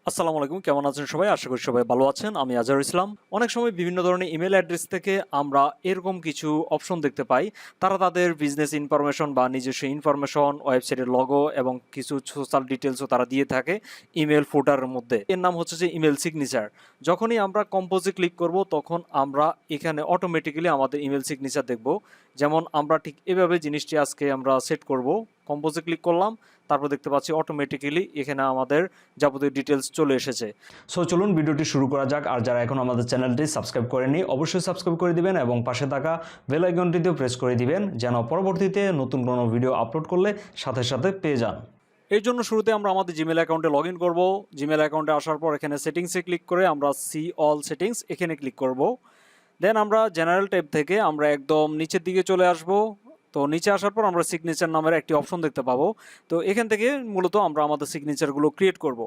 আসসালামু আলাইকুম, কেমন আছেন সবাই? আশা করি সবাই ভালো আছেন। আমি আজহার ইসলাম। অনেক সময় বিভিন্ন ধরনের ইমেল অ্যাড্রেস থেকে আমরা এরকম কিছু অপশন দেখতে পাই। তারা তাদের বিজনেস ইনফরমেশন বা নিজস্ব ইনফরমেশন, ওয়েবসাইটের লগো এবং কিছু সোশ্যাল ডিটেলসও তারা দিয়ে থাকে ইমেল ফুটারের মধ্যে। এর নাম হচ্ছে যে ইমেল সিগনেচার। যখনই আমরা কম্পোজে ক্লিক করব তখন আমরা এখানে অটোমেটিক্যালি আমাদের ইমেল সিগনেচার দেখব। যেমন আমরা ঠিক এভাবে জিনিসটি আজকে আমরা সেট করব। কম্পোজে ক্লিক করলাম, তারপর দেখতে পাচ্ছি অটোমেটিক্যালি এখানে আমাদের যাবতীয় ডিটেলস চলে এসেছে। সো চলুন ভিডিওটি শুরু করা যাক। আর যারা এখন আমাদের চ্যানেলটি সাবস্ক্রাইব করেনি অবশ্যই সাবস্ক্রাইব করে দিবেন এবং পাশে থাকা বেল আইকনটিতেও প্রেস করে দিবেন যেন পরবর্তীতে নতুন কোনো ভিডিও আপলোড করলে সাথে সাথে পেয়ে যান। এর জন্য শুরুতে আমরা আমাদের জিমেল অ্যাকাউন্টে লগ ইন করবো। জিমেল অ্যাকাউন্টে আসার পর এখানে সেটিংসে ক্লিক করে আমরা সি অল সেটিংস এখানে ক্লিক করব। দেন আমরা জেনারেল ট্যাব থেকে আমরা একদম নিচের দিকে চলে আসব। তো নিচে আসার পর আমরা সিগনেচার নামের একটি অপশন দেখতে পাবো। তো এখান থেকে মূলত আমরা আমাদের সিগনেচারগুলো ক্রিয়েট করব।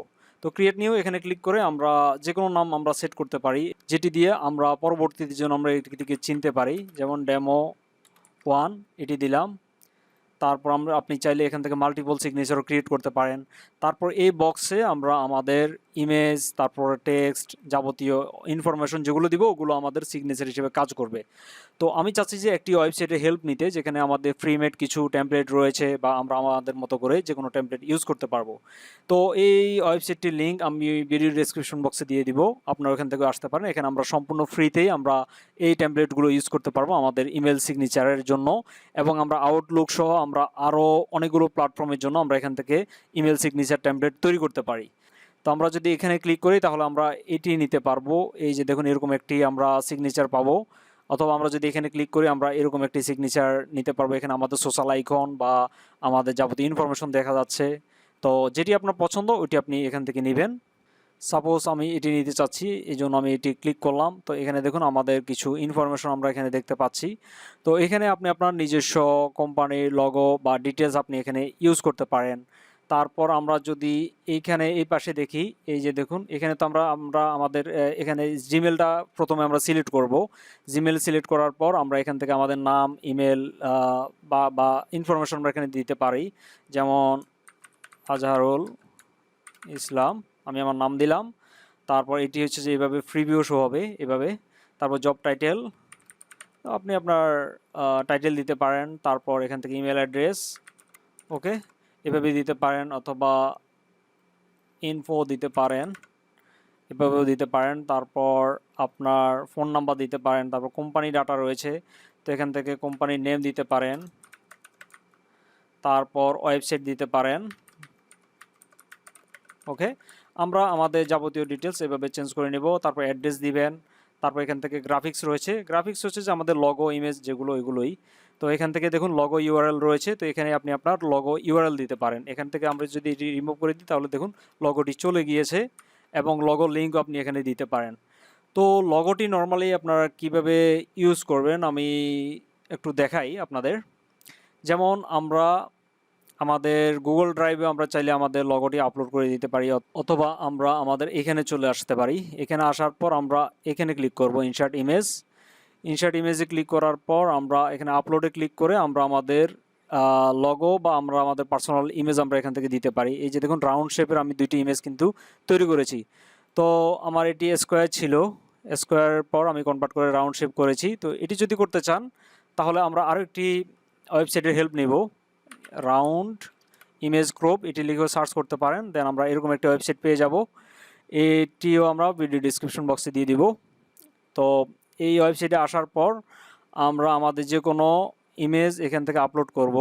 তো ক্রিয়েট নিয়েও এখানে ক্লিক করে আমরা যে কোনো নাম আমরা সেট করতে পারি, যেটি দিয়ে আমরা পরবর্তীতে যেন আমরা এটিকে চিনতে পারি। যেমন ডেমো 1 এটি দিলাম। তারপর আপনি চাইলে এখান থেকে মাল্টিপল সিগনেচারও ক্রিয়েট করতে পারেন। তারপর এই বক্সে আমরা আমাদের ইমেজ, তারপর টেক্সট, যাবতীয় ইনফরমেশন যেগুলো দিব ওগুলো আমাদের সিগনেচার হিসেবে কাজ করবে। তো আমি চাচ্ছি যে একটি ওয়েবসাইটে হেল্প নিতে, যেখানে আমাদের ফ্রিমেড কিছু টেমপ্লেট রয়েছে বা আমরা আমাদের মতো করে যে কোনো টেমপ্লেট ইউজ করতে পারবো। তো এই ওয়েবসাইটটির লিঙ্ক আমি ভিডিও ডেসক্রিপশন বক্সে দিয়ে দিব, আপনারা ওখান থেকে আসতে পারেন। এখানে আমরা সম্পূর্ণ ফ্রিতেই আমরা এই টেমপ্লেটগুলো ইউজ করতে পারবো আমাদের ইমেল সিগনেচারের জন্য। এবং আমরা আউটলুক সহ আমরা আরও অনেকগুলো প্ল্যাটফর্মের জন্য আমরা এখান থেকে ইমেল সিগনেচার টেমপ্লেট তৈরি করতে পারি। তো আমরা যদি এখানে ক্লিক করি তাহলে আমরা এটি নিতে পারবো। এই যে দেখুন এরকম একটি আমরা সিগনেচার পাবো। অথবা আমরা যদি এখানে ক্লিক করি আমরা এরকম একটি সিগনেচার নিতে পারবো। এখানে আমাদের সোশ্যাল আইকন বা আমাদের যাবতীয় ইনফরমেশন দেখা যাচ্ছে। তো যেটি আপনার পছন্দ ওইটি আপনি এখান থেকে নেবেন। সাপোজ আমি এটি নিতে চাচ্ছি, এই জন্য আমি এটি ক্লিক করলাম। তো এখানে দেখুন আমাদের কিছু ইনফরমেশন আমরা এখানে দেখতে পাচ্ছি। তো এখানে আপনি আপনার নিজস্ব কোম্পানির লগো বা ডিটেলস আপনি এখানে ইউজ করতে পারেন। তারপর আমরা যদি এইখানে এই পাশে দেখি, এই যে দেখুন এখানে তো আমরা আমাদের এখানে জিমেলটা প্রথমে আমরা সিলেক্ট করব। জিমেল সিলেক্ট করার পর আমরা এখান থেকে আমাদের নাম, ইমেল বা ইনফরমেশন আমরা এখানে দিতে পারি। যেমন আজহারুল ইসলাম, আমি আমার নাম দিলাম। তারপর এটি হচ্ছে যে এভাবে প্রিভিউ শো হবে এভাবে। তারপর জব টাইটেল, আপনি আপনার টাইটেল দিতে পারেন। তারপর এখান থেকে ইমেল অ্যাড্রেস, ওকে, এভাবে দিতে পারেন। অথবা ইনফো দিতে পারেন, এভাবেও দিতে পারেন। তারপর আপনার ফোন নাম্বার দিতে পারেন। তারপর কোম্পানি ডাটা রয়েছে, তো এখান থেকে কোম্পানির নেম দিতে পারেন। তারপর ওয়েবসাইট দিতে পারেন, ওকে। আমরা আমাদের যাবতীয় ডিটেলস এভাবে চেঞ্জ করে নেব। তারপর অ্যাড্রেস দিবেন। তারপর এখান থেকে গ্রাফিক্স রয়েছে। গ্রাফিক্স হচ্ছে যে আমাদের লগো, ইমেজ যেগুলো এগুলোই। তো এখান থেকে দেখুন লগো ইউআরএল রয়েছে, তো এখানে আপনি আপনার লগো ইউআরএল দিতে পারেন। এখান থেকে আমরা যদি এটি রিমুভ করে দিই তাহলে দেখুন লগোটি চলে গিয়েছে। এবং লগো লিঙ্কও আপনি এখানে দিতে পারেন। তো লগোটি নর্মালি আপনারা কিভাবে ইউজ করবেন আমি একটু দেখাই আপনাদের। যেমন আমরা আমাদের গুগল ড্রাইভে আমরা চাইলে আমাদের লগোটি আপলোড করে দিতে পারি, অথবা আমরা আমাদের এখানে চলে আসতে পারি। এখানে আসার পর আমরা এখানে ক্লিক করব ইনসার্ট ইমেজ। ইনসার্ট ইমেজে ক্লিক করার পর আমরা এখানে আপলোডে ক্লিক করে আমরা আমাদের লগো বা আমরা আমাদের পার্সোনাল ইমেজ আমরা এখান থেকে দিতে পারি। এই যে দেখুন রাউন্ড শেপের আমি দুইটি ইমেজ কিন্তু তৈরি করেছি। তো আমার এটি স্কোয়ার ছিল, স্কোয়ারের পর আমি কনভার্ট করে রাউন্ড শেপ করেছি। তো এটি যদি করতে চান তাহলে আমরা আরও একটি ওয়েবসাইটের হেল্প নেব, রাউন্ড ইমেজ ক্রপ, এটি লিখেও সার্চ করতে পারেন। দেন আমরা এরকম একটা ওয়েবসাইট পেয়ে যাব। এটিও আমরা ভিডিও ডিসক্রিপশন বক্সে দিয়ে দিব। তো এই ওয়েবসাইটে আসার পর আমরা আমাদের যে কোনো ইমেজ এখান থেকে আপলোড করব।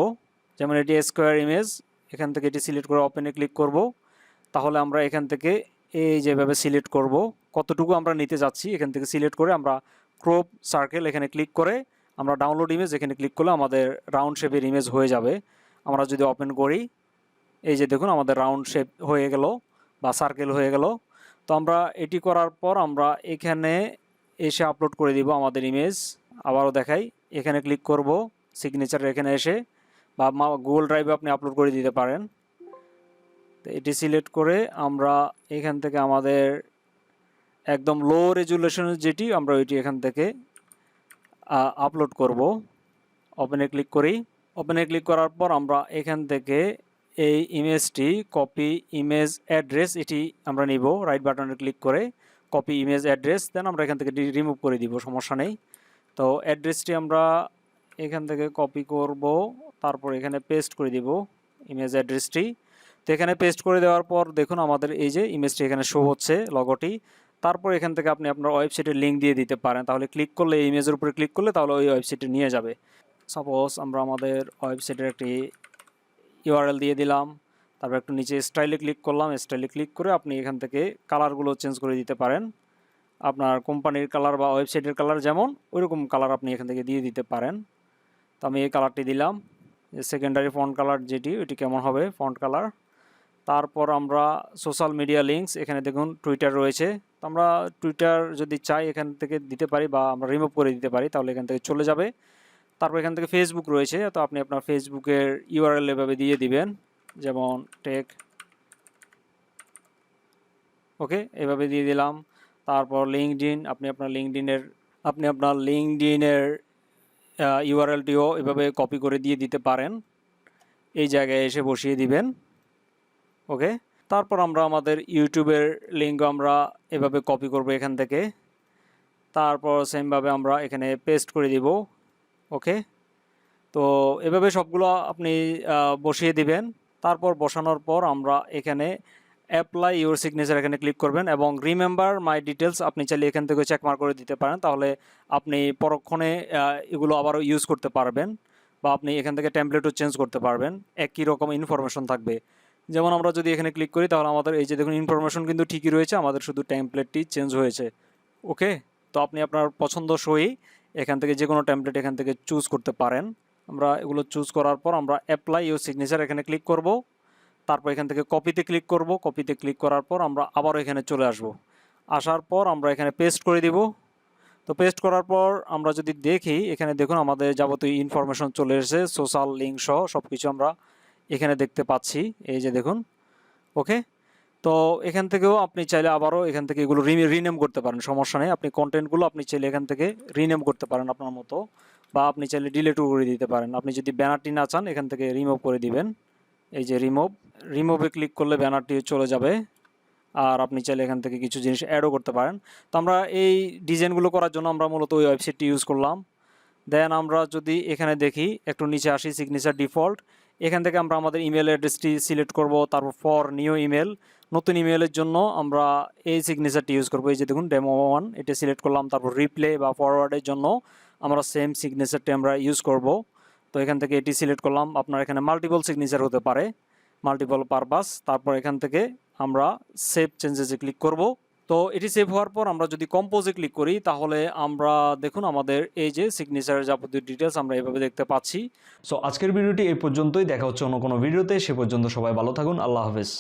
যেমন এটি স্কোয়ার ইমেজ, এখান থেকে এটি সিলেক্ট করে ওপেনে ক্লিক করব। তাহলে আমরা এখান থেকে এই যেভাবে সিলেক্ট করব কতটুকু আমরা নিতে যাচ্ছি, এখান থেকে সিলেক্ট করে আমরা ক্রপ সার্কেল এখানে ক্লিক করে আমরা ডাউনলোড ইমেজ এখানে ক্লিক করলে আমাদের রাউন্ড শেপের ইমেজ হয়ে যাবে। আমরা যদি ওপেন করি, এই যে দেখুন আমাদের রাউন্ড শেপ হয়ে গেল বা সার্কেল হয়ে গেল। তো আমরা এটি করার পর আমরা এখানে এসে আপলোড করে দিব আমাদের ইমেজ। আবারও দেখাই, এখানে ক্লিক করব সিগনেচার এখানে এসে, বা গুগল ড্রাইভে আপনি আপলোড করে দিতে পারেন। তো এটি সিলেক্ট করে আমরা এখান থেকে আমাদের একদম লো রেজুলেশনের যেটি আমরা ওইটি এখান থেকে আপলোড করব। ওপেনে ক্লিক করি। ওপেনে ক্লিক করার পর আমরা এখান থেকে এই ইমেজটি কপি ইমেজ অ্যাড্রেস এটি আমরা নিব রাইট বাটনে ক্লিক করে কপি ইমেজ অ্যাড্রেস, দেন আমরা এখান থেকে রিমুভ করে দিব, সমস্যা নেই। তো অ্যাড্রেসটি আমরা এখান থেকে কপি করব, তারপর এখানে পেস্ট করে দিব ইমেজ অ্যাড্রেসটি। তো এখানে পেস্ট করে দেওয়ার পর দেখুন আমাদের এই যে ইমেজটি এখানে শো হচ্ছে লগোটি। তারপর এখান থেকে আপনি আপনার ওয়েবসাইটের লিঙ্ক দিয়ে দিতে পারেন, তাহলে ক্লিক করলে এই ইমেজের উপরে ক্লিক করলে তাহলে ওই ওয়েবসাইটে নিয়ে যাবে। সাপোজ আমরা আমাদের ওয়েবসাইটের একটি ইউআরএল দিয়ে দিলাম, তারপর একটু নিচে স্টাইলে ক্লিক করলাম, স্টাইলে ক্লিক করে আপনি এখান থেকে কালারগুলো চেঞ্জ করে দিতে পারেন। আপনার কোম্পানির কালার বা ওয়েবসাইটের কালার যেমন ওইরকম কালার আপনি এখান থেকে দিয়ে দিতে পারেন। তো আমি এই কালারটি দিলাম, সেকেন্ডারি ফন্ট কালার যেটি ওইটি কেমন হবে ফন্ট কালার। তারপর আমরা সোশ্যাল মিডিয়া লিঙ্কস, এখানে দেখুন টুইটার রয়েছে, তো আমরা টুইটার যদি চাই এখান থেকে দিতে পারি বা আমরা রিমুভ করে দিতে পারি, তাহলে এখান থেকে চলে যাবে। তারপর এখান থেকে ফেসবুক রয়েছে, তো আপনি আপনার ফেসবুকের ইউআরএল এভাবে দিয়ে দিবেন, যেমন টেক, ওকে এভাবে দিয়ে দিলাম। তারপর লিঙ্কডইন, আপনি আপনার লিঙ্কডইনের ইউআরএলটিও এভাবে কপি করে দিয়ে দিতে পারেন, এই জায়গায় এসে বসিয়ে দিবেন, ওকে। তারপর আমরা আমাদের ইউটিউবের লিঙ্ক আমরা এভাবে কপি করব এখান থেকে, তারপর সেমভাবে আমরা এখানে পেস্ট করে দিব, ওকে। তো এভাবে সবগুলো আপনি বসিয়ে দিবেন। তারপর বসানোর পর আমরা এখানে অ্যাপ্লাই ইউর সিগনেচার এখানে ক্লিক করবেন এবং রিমেম্বার মাই ডিটেলস আপনি চাইলে এখান থেকে চেকমার্ক করে দিতে পারেন, তাহলে আপনি পরক্ষণে এগুলো আবারও ইউজ করতে পারবেন বা আপনি এখান থেকে টেমপ্লেটও চেঞ্জ করতে পারবেন, একই রকম ইনফরমেশন থাকবে। যেমন আমরা যদি এখানে ক্লিক করি তাহলে আমাদের এই যে দেখুন ইনফরমেশন কিন্তু ঠিকই রয়েছে, আমাদের শুধু টেমপ্লেটটি চেঞ্জ হয়েছে, ওকে। তো আপনি আপনার পছন্দসই এখান থেকে যে কোনো টেমপ্লেট এখান থেকে চুজ করতে পারেন। আমরা এগুলো চুজ করার পর আমরা অ্যাপ্লাই ইউর সিগনেচার এখানে ক্লিক করব, তারপর এখান থেকে কপিতে ক্লিক করব, কপিতে ক্লিক করার পর আমরা আবারও এখানে চলে আসব, আসার পর আমরা এখানে পেস্ট করে দিব। তো পেস্ট করার পর আমরা যদি দেখি এখানে দেখুন আমাদের যাবতীয় ইনফরমেশন চলে এসেছে, সোশ্যাল লিঙ্ক সহ সব কিছু আমরা এখানে দেখতে পাচ্ছি, এই যে দেখুন, ওকে। তো এখান থেকেও আপনি চাইলে আবারও এখান থেকে এগুলো রিনেম করতে পারেন, সমস্যা নেই। আপনি কন্টেন্টগুলো আপনি চাইলে এখান থেকে রিনেম করতে পারেন আপনার মতো, বা আপনি চাইলে ডিলিটও করে দিতে পারেন। আপনি যদি ব্যানারটি না চান এখান থেকে রিমুভ করে দিবেন, এই যে রিমুভে ক্লিক করলে ব্যানারটি চলে যাবে। আর আপনি চাইলে এখান থেকে কিছু জিনিস অ্যাডও করতে পারেন। তো আমরা এই ডিজাইনগুলো করার জন্য আমরা মূলত ওই ওয়েবসাইটটি ইউজ করলাম। দেন আমরা যদি এখানে দেখি একটু নিচে আসি, সিগনেচার ডিফল্ট, এখান থেকে আমরা আমাদের ইমেল অ্যাড্রেসটি সিলেক্ট করব, তারপর ফর নিউ ইমেল, নতুন ইমেলের জন্য আমরা এই সিগনেচারটি ইউজ করব, এই যে দেখুন ডেমো1 এটা সিলেক্ট করলাম। তারপর রিপ্লে বা ফরওয়ার্ডের জন্য আমরা সেম সিগনেচারটি আমরা ইউজ করব, তো এখান থেকে এটি সিলেক্ট করলাম। আপনার এখানে মাল্টিপল সিগনেচার হতে পারে, মাল্টিপল পারপাস। তারপর এখান থেকে আমরা সেভ চেঞ্জেসে ক্লিক করব। তো এটি সেভ হওয়ার পর আমরা যদি কম্পোজে ক্লিক করি তাহলে আমরা দেখুন আমাদের এই যে সিগনেচারের যাবতীয় ডিটেলস আমরা এভাবে দেখতে পাচ্ছি। সো আজকের ভিডিওটি এই পর্যন্তই, দেখা হচ্ছে অন্য কোনো ভিডিওতে, সে পর্যন্ত সবাই ভালো থাকুন, আল্লাহ হাফেজ।